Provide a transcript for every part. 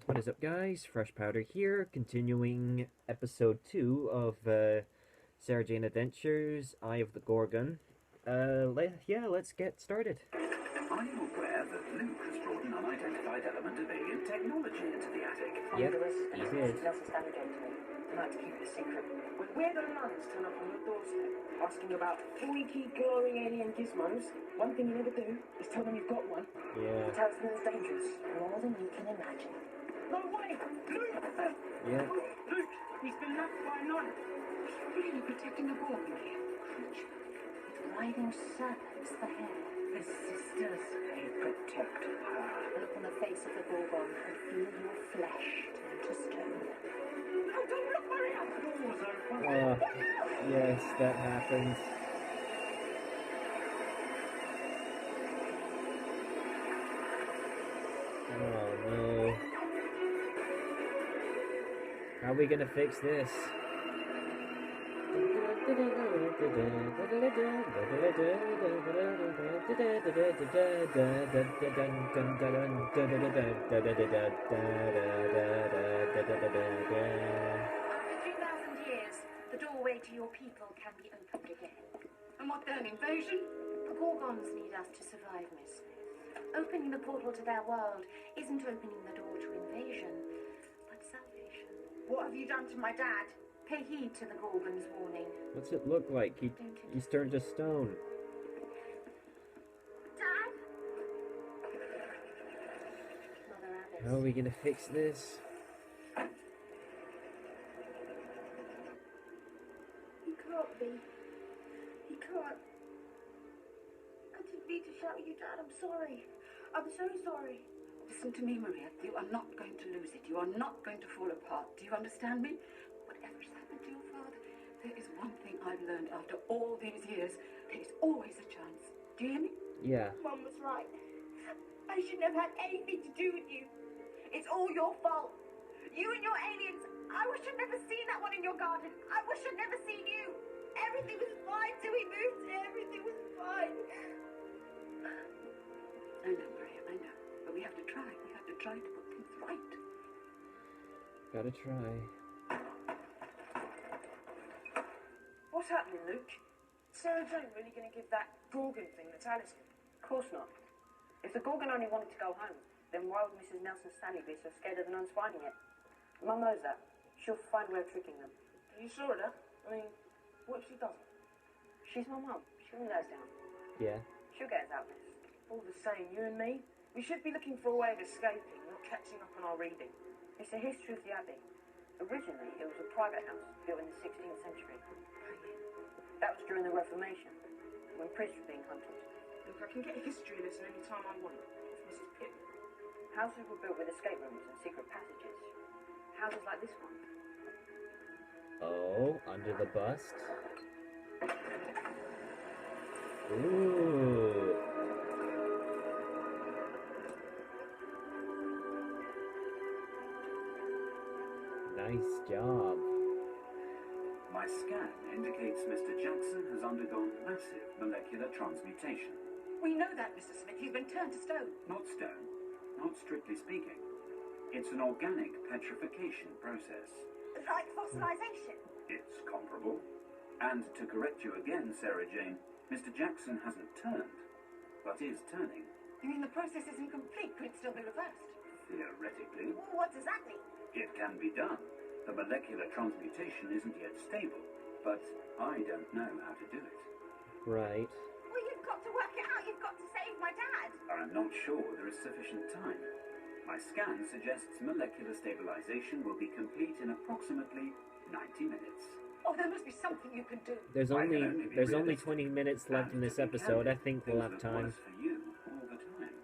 What is up, guys? Fresh Powder here, continuing episode 2 of Sarah Jane Adventures, Eye of the Gorgon. Let's get started. Are you aware that Luke has brought an unidentified element of alien technology into the attic? Yep, he did. Nelson Stanley came to me. I like to keep it a secret. When weird nuns turn up on your doorstep, asking about freaky, glowing alien gizmos, one thing you never do is tell them you've got one. Yeah. Tell them it's dangerous. More than you can imagine. No way! Luke! Yeah. Luke! He's been left by a nun. Really protecting the gorgon here. Riding serpents for hair. The sisters, they protect her. Look on the face of the gorgon and feel your flesh turn to stone. No, don't look, Maria! Yes, that happens. Oh no. How are we gonna fix this? The doorway to your people can be opened again. And what then, invasion? The Gorgons need us to survive, Miss Smith. Opening the portal to their world isn't opening the door to invasion, but salvation. What have you done to my dad? Pay heed to the Gorgon's warning. What's it look like? He's turned to stone. Dad? Mother Abbess. How are we gonna fix this? He can't be. He can't. I didn't mean to shout at you, Dad. I'm sorry. I'm so sorry. Listen to me, Maria. You are not going to lose it. You are not going to fall apart. Do you understand me? Whatever has happened to your father, there is one thing I've learned after all these years. There is always a chance. Do you hear me? Yeah. Mum was right. I shouldn't have had anything to do with you. It's all your fault. You and your aliens. I wish I'd never seen that one in your garden. I wish I'd never seen you. Everything was fine till we moved here. Everything was fine. I know, Maria, I know. But we have to try. We have to try to put things right. Gotta try. What's happening, Luke? Sarah Jane really going to give that Gorgon thing the talisman? Of course not. If the Gorgon only wanted to go home, then why would Mrs. Nelson Stanley be so scared of the nuns finding it? Mum knows that. She'll find a way of tricking them. Are you sure of that? I mean, what if she doesn't? She's my mum. She'll let us down. Yeah. She'll get us out of this. All the same, you and me, we should be looking for a way of escaping, not catching up on our reading. It's the history of the Abbey. Originally, it was a private house built in the 16th century. That was during the Reformation, when priests were being hunted. Look, I can get a history lesson any time I want, off Mrs. Pitt. Houses were built with escape rooms and secret passages. Houses like this one. Oh, under the bust. Ooh. Nice job. My scan indicates Mr. Jackson has undergone massive molecular transmutation. We know that, Mr. Smith. He's been turned to stone. Not stone, not strictly speaking. It's an organic petrification process. Like fossilization. It's comparable. And to correct you again, Sarah Jane, Mr. Jackson hasn't turned, but is turning. You mean the process isn't complete? Could it still be reversed? Theoretically, What does that mean? it can be done. The molecular transmutation isn't yet stable, but I don't know how to do it. Right. Well, you've got to work it out. You've got to save my dad. I'm not sure there is sufficient time. My scan suggests molecular stabilization will be complete in approximately 90 minutes. Oh, there must be something you can do. There's I can only only be there's only realistic. 20 minutes left in And this to be episode. I candid, think we'll things have look time. worse for you all the time.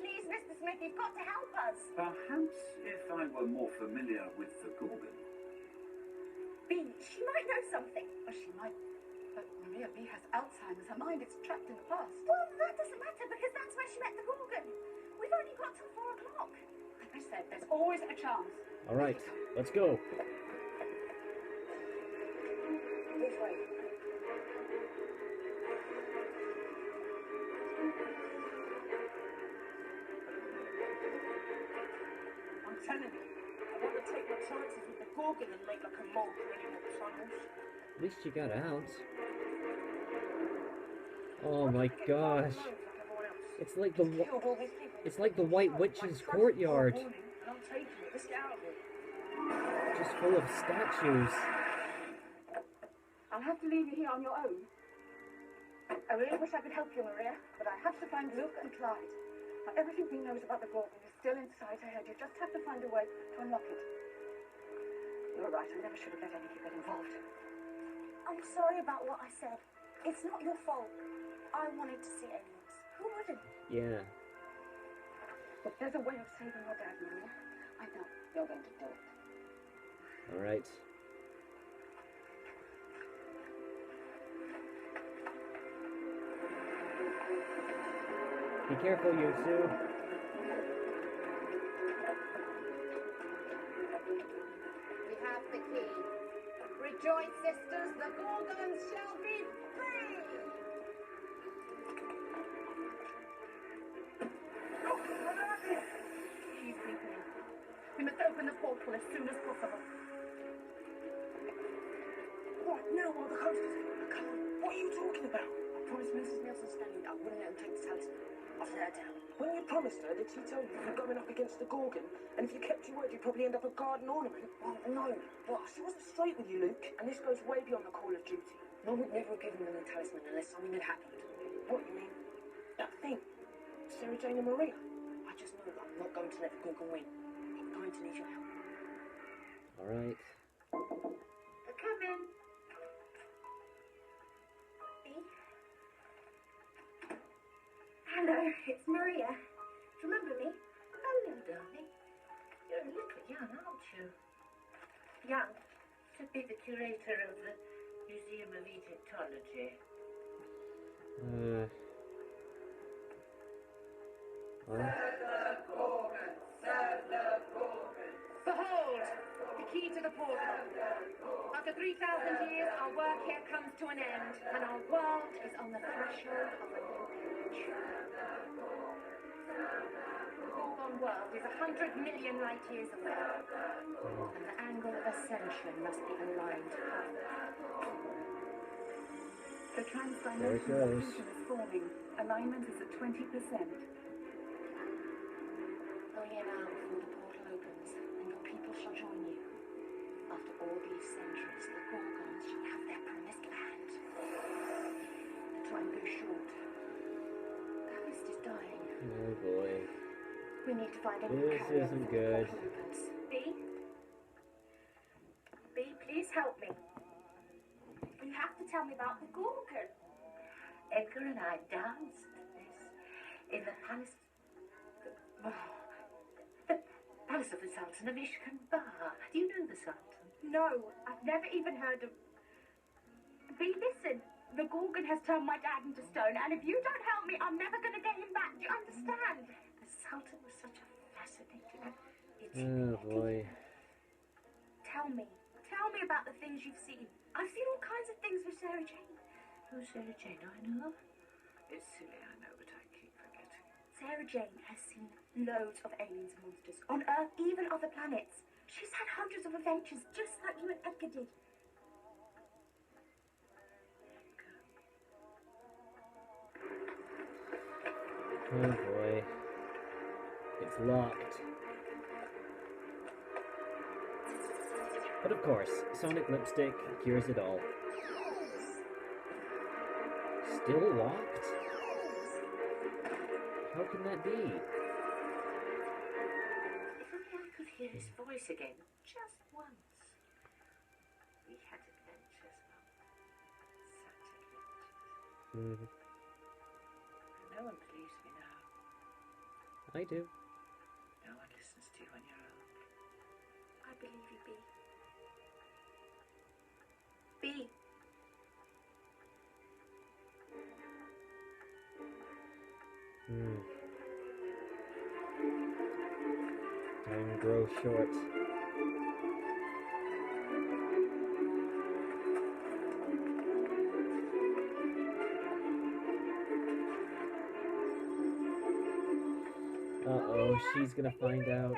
Please, Mr. Smith, you've got to help us. Perhaps if I were more familiar with the Gorgon. B, she might know something. Oh, she might. But Maria B has Alzheimer's. Her mind is trapped in the past. Well, that doesn't matter because that's where she met the Gorgon. We've only got till 4 o'clock. Like I said, there's always a chance. All right, let's go. This way. I'm telling you. I want to take my chances with the gorgon and make like a mole creating the tunnels. At least you got out. Oh my gosh. It's like the White Witch's courtyard. Just full of statues. I'll have to leave you here on your own. I really wish I could help you, Maria, but I have to find Luke and Clyde. Now, everything he knows about the gorgon is still inside her head. You just have to find a way to unlock it. You're right, I never should have let any of you get involved. I'm sorry about what I said. It's not your fault. I wanted to see aliens. Who wouldn't? Yeah. But there's a way of saving your dad, Maria. I know. You're going to do it. Alright. Be careful, you two. We have the key. Rejoice, sisters, the gorgons shall be free! She's weakening. We must open the portal as soon as possible. What? Now while the coast is... Come on, what are you talking about? I promised Mrs. Nelson Stanley that I wouldn't let him take the talisman. I've let her down. When you promised her, did she tell you you're going up against the gorgon, and if you kept your word, you'd probably end up a garden ornament? Well, no, but she wasn't straight with you, Luke, and this goes way beyond the call of duty. Mum would never have given them the talisman unless something had happened. What, you mean? That thing? Sarah Jane and Maria? I just know that I'm not going to let the gorgon win. I'm going to need your help. Alright. Come in. Hello, it's Maria. Do you remember me? Hello, darling. You're a little young, aren't you? Young. To be the curator of the Museum of Egyptology. Behold, the key to the portal. After 3,000 years, our work here comes to an end, and our world is on the threshold of a new age. The Gorgon world is 100 million light years away, and the angle of ascension must be aligned. The There it transdimensional goes. fusion is forming. Alignment is at 20%. Go here now before the portal opens, and your people shall join you. After all these centuries, the Gorgons shall have their promised land. The time goes short. The host is dying. Oh boy. We need to find a new This carrier isn't before good. the portal opens. B? B, please help me. You have to tell me about the gorgon. Edgar and I danced this in the palace. The palace of the Sultan of Ishkanbar. Do you know the Sultan? No, I've never even heard of... B, listen. The gorgon has turned my dad into stone, and if you don't help me, I'm never going to get him back. Do you understand? The Sultan was such a fascinating and Oh boy. Tell me. Tell me about the things you've seen. I've seen all kinds of things with Sarah Jane. Who's Sarah Jane? I know. It's silly, I know, but I keep forgetting. Sarah Jane has seen loads of aliens and monsters. On Earth, even other planets. She's had hundreds of adventures, just like you and Edgar did. Oh boy. It's locked. But of course, Sonic Lipstick cures it all. Still locked? How can that be? If only I could hear his voice again, just once. We had adventures, Mum. Such adventures. No one believes me now. I do. No one listens to you when you're old. I believe you, B. B. Time grows short. Uh-oh, she's gonna find out.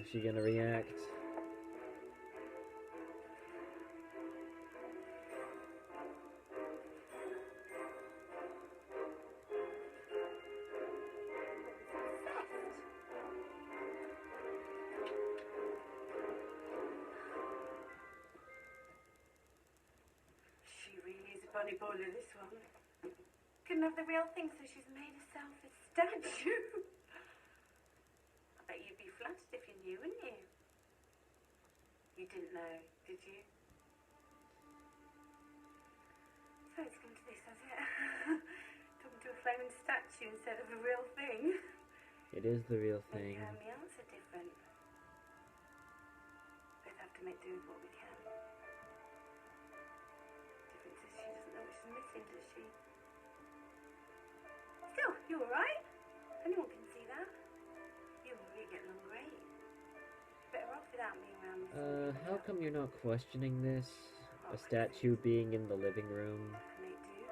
How's she gonna react? She really is a bunny boiler, this one. Couldn't have the real thing, so she's made herself a statue. I bet you'd be flattered if you knew, wouldn't you? You didn't know, did you? So it's come to this, has it? Talking to a flaming statue instead of a real thing. It is the real thing. Maybe the answer different. Both have to make do with what we can. Difference is she doesn't know what she's missing, does she? Still, you alright? Anyone can see that. You and Marie getting on great. Better off without me around this. How come you're not questioning this? Oh, A statue being in the living room? I can make do.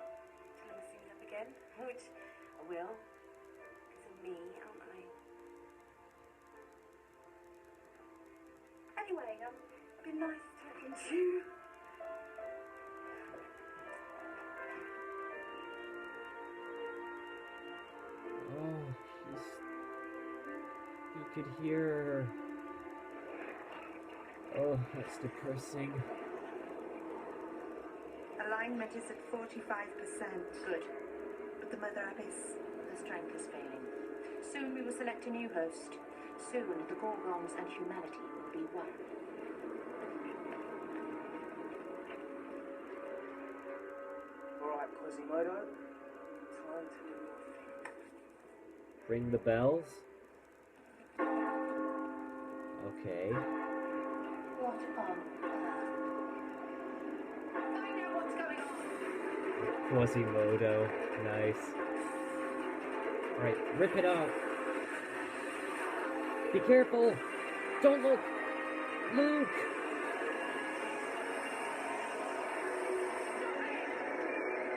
Till I'm seen up again. Which I will. Because of me, aren't I? Anyway, it's been nice talking to you. Oh, you could hear her. Oh, that's depressing. Alignment is at 45%. Good. But the Mother Abbess, The strength is failing. Soon we will select a new host. Soon the Gorgons and humanity will be one. Alright, Quasimodo. Time to do your thing. Ring the bells? Okay. What on find out what's going on. Quasimodo. Nice. Alright, rip it out. Be careful! Don't look! Luke!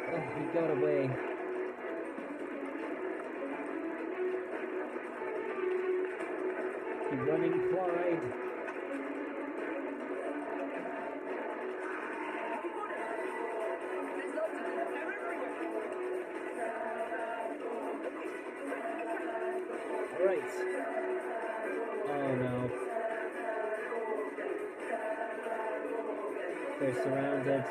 Oh, he got away. Keep running, Clyde. Right. Oh no. They're surrounded.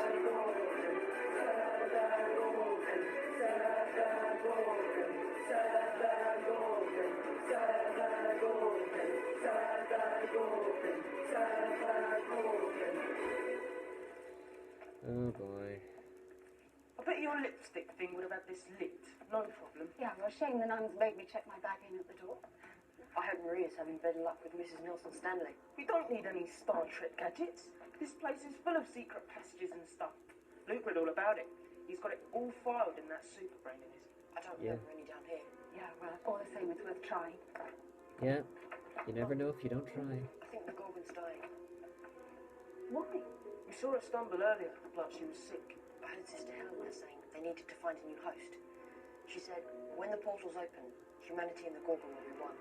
Oh boy. I bet your lipstick thing would have had this lit. No problem. Yeah, well, shame the nuns made me check my bag in at the door. I hope Maria's having better luck with Mrs. Nelson Stanley. We don't need any Star Trek gadgets. This place is full of secret passages and stuff. Luke read all about it. He's got it all filed in that super brain of his. I don't Yeah. remember any down here. Yeah, well, all the same, it's worth trying. Yeah. You never know if you don't try. I think the Gorgon's dying. Why? We saw her stumble earlier, like she was sick. I heard Sister Helena saying they needed to find a new host. She said, when the portals open, humanity and the Gorgon will be one.